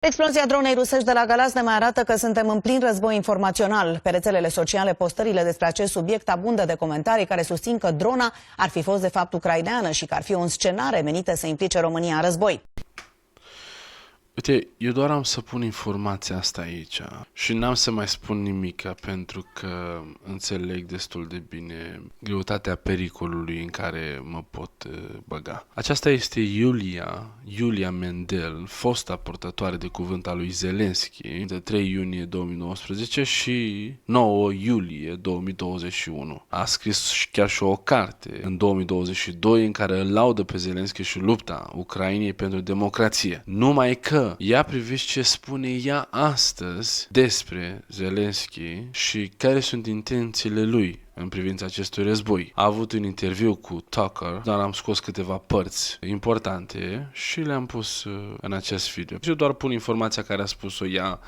Explozia dronei rusești de la Galați ne mai arată că suntem în plin război informațional. Pe rețelele sociale, postările despre acest subiect abundă de comentarii care susțin că drona ar fi fost de fapt ucraineană și că ar fi o înscenare menită să implice România în război. Uite, eu doar am să pun informația asta aici și n-am să mai spun nimica pentru că înțeleg destul de bine greutatea pericolului în care mă pot băga. Aceasta este Iulia Mendel, fosta purtătoare de cuvânt a lui Zelenski, de 3 iunie 2019 și 9 iulie 2021. A scris chiar și o carte în 2022 în care îl laudă pe Zelenski și lupta Ucrainei pentru democrație. Numai că ia priviți ce spune ea astăzi despre Zelenski și care sunt intențiile lui în privința acestui război. A avut un interviu cu Tucker, dar am scos câteva părți importante și le-am pus în acest video. Eu doar pun informația care a spus-o ea,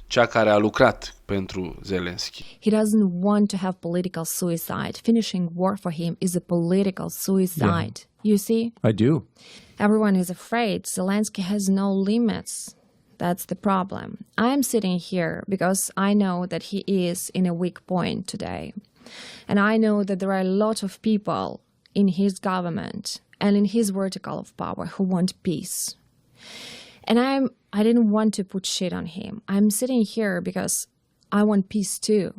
cea care a lucrat pentru Zelenski. He doesn't want to have political suicide. Finishing war for him is a political suicide. Yeah. You see? I do. Everyone is afraid. Zelensky has no limits. That's the problem. I am sitting here because I know that he is in a weak point today. And I know that there are a lot of people in his government and in his vertical of power who want peace. And I didn't want to put shit on him. I'm sitting here because I want peace too.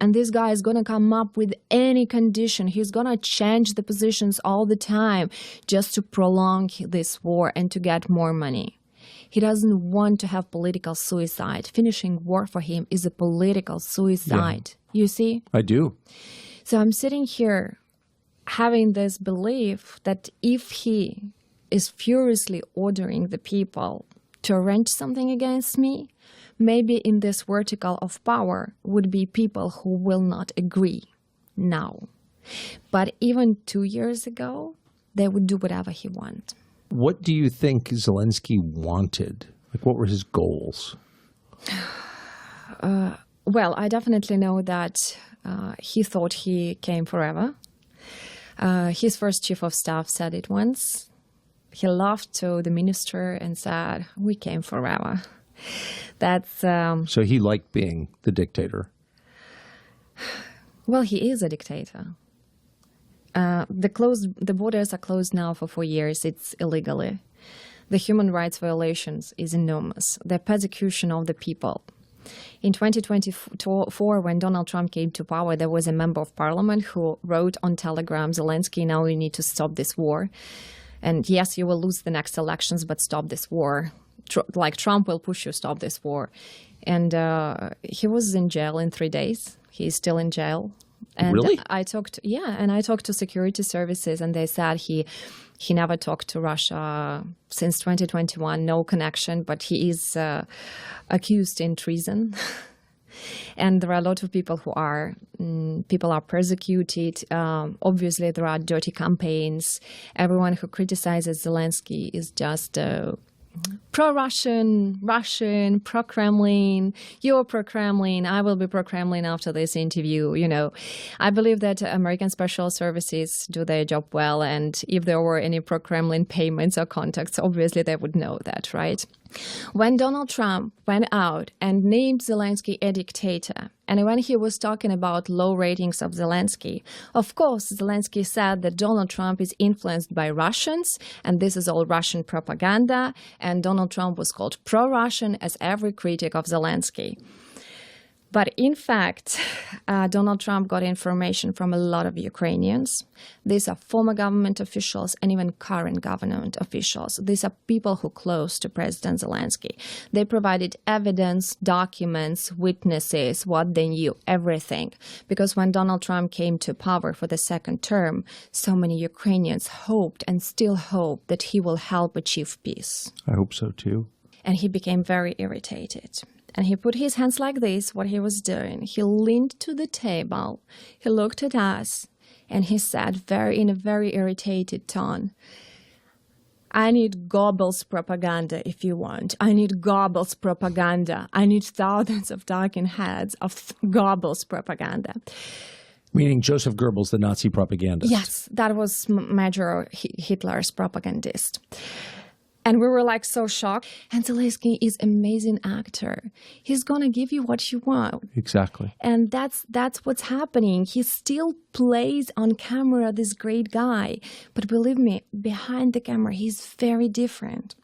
And this guy is going to come up with any condition. He's going to change the positions all the time just to prolong this war and to get more money. He doesn't want to have political suicide. Finishing war for him is a political suicide. Yeah. You see? I do. So I'm sitting here having this belief that if he is furiously ordering the people to arrange something against me, maybe in this vertical of power would be people who will not agree now. But even 2 years ago, they would do whatever he wants. What do you think Zelensky wanted? Like, what were his goals? Well, I definitely know that he thought he came forever. His first chief of staff said it once. He laughed to the minister and said, "We came forever." That's So he liked being the dictator. Well, he is a dictator. The borders are closed now for 4 years. It's illegally. The human rights violations is enormous. The persecution of the people. In 2024, when Donald Trump came to power, there was a member of parliament who wrote on Telegram, "Zelensky, now you need to stop this war. And yes, you will lose the next elections, but stop this war. Like Trump will push you, stop this war." And he was in jail in 3 days. He's still in jail. And really? I talked to security services, and they said he never talked to Russia since 2021, no connection, but he is accused in treason. And there are a lot of people people are persecuted. Obviously, there are dirty campaigns. Everyone who criticizes Zelensky is just pro-Russian, pro-Kremlin. You're pro-Kremlin. I will be pro-Kremlin after this interview. You know, I believe that American special services do their job well. And if there were any pro-Kremlin payments or contacts, obviously they would know that, right? When Donald Trump went out and named Zelensky a dictator, and when he was talking about low ratings of Zelensky, of course, Zelensky said that Donald Trump is influenced by Russians, and this is all Russian propaganda, and Donald Trump was called pro-Russian as every critic of Zelensky. But in fact, Donald Trump got information from a lot of Ukrainians. These are former government officials and even current government officials. These are people who are close to President Zelensky. They provided evidence, documents, witnesses, what they knew, everything. Because when Donald Trump came to power for the second term, so many Ukrainians hoped and still hope that he will help achieve peace. I hope so too. And he became very irritated. And he put his hands like this, what he was doing. He leaned to the table, he looked at us, and he said in a very irritated tone, "I need Goebbels propaganda if you want. I need Goebbels propaganda. I need thousands of talking heads of Goebbels propaganda." Meaning Joseph Goebbels, the Nazi propagandist. Yes, that was Major Hitler's propagandist. And we were like so shocked. And Zelensky is an amazing actor. He's going to give you what you want. Exactly. And that's what's happening. He still plays on camera this great guy. But believe me, behind the camera, he's very different.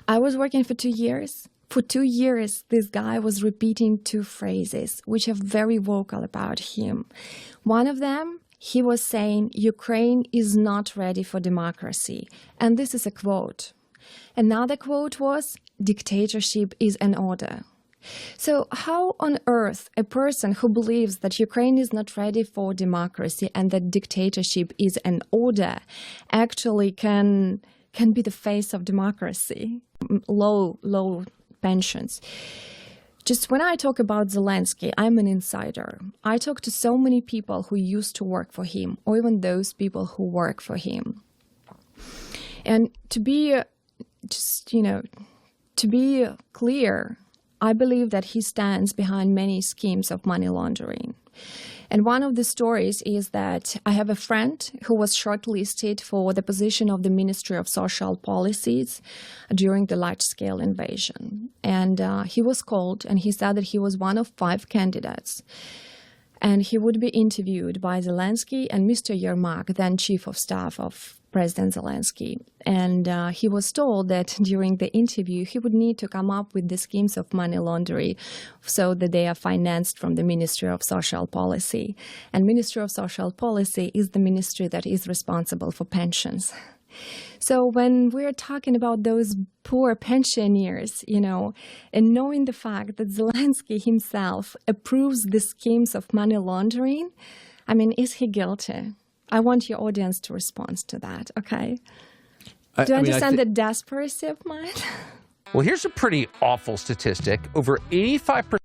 I was working for 2 years. For 2 years, this guy was repeating 2 phrases, which are very vocal about him. One of them, he was saying, Ukraine is not ready for democracy. And this is a quote. Another quote was, dictatorship is an order. So how on earth a person who believes that Ukraine is not ready for democracy and that dictatorship is an order actually can be the face of democracy? Low pensions. Just when I talk about Zelensky, I'm an insider. I talk to so many people who used to work for him, or even those people who work for him. And to be clear, I believe that he stands behind many schemes of money laundering. And one of the stories is that I have a friend who was shortlisted for the position of the Ministry of Social Policies during the large-scale invasion. And he was called, and he said that he was one of 5 candidates. And he would be interviewed by Zelensky and Mr. Yermak, then Chief of Staff of President Zelensky. And he was told that during the interview, he would need to come up with the schemes of money laundering so that they are financed from the Ministry of Social Policy. And Ministry of Social Policy is the ministry that is responsible for pensions. So when we're talking about those poor pensioners, and knowing the fact that Zelensky himself approves the schemes of money laundering, I mean, is he guilty? I want your audience to respond to that, okay? Do you understand the desperation of mine? Well, here's a pretty awful statistic. Over 85%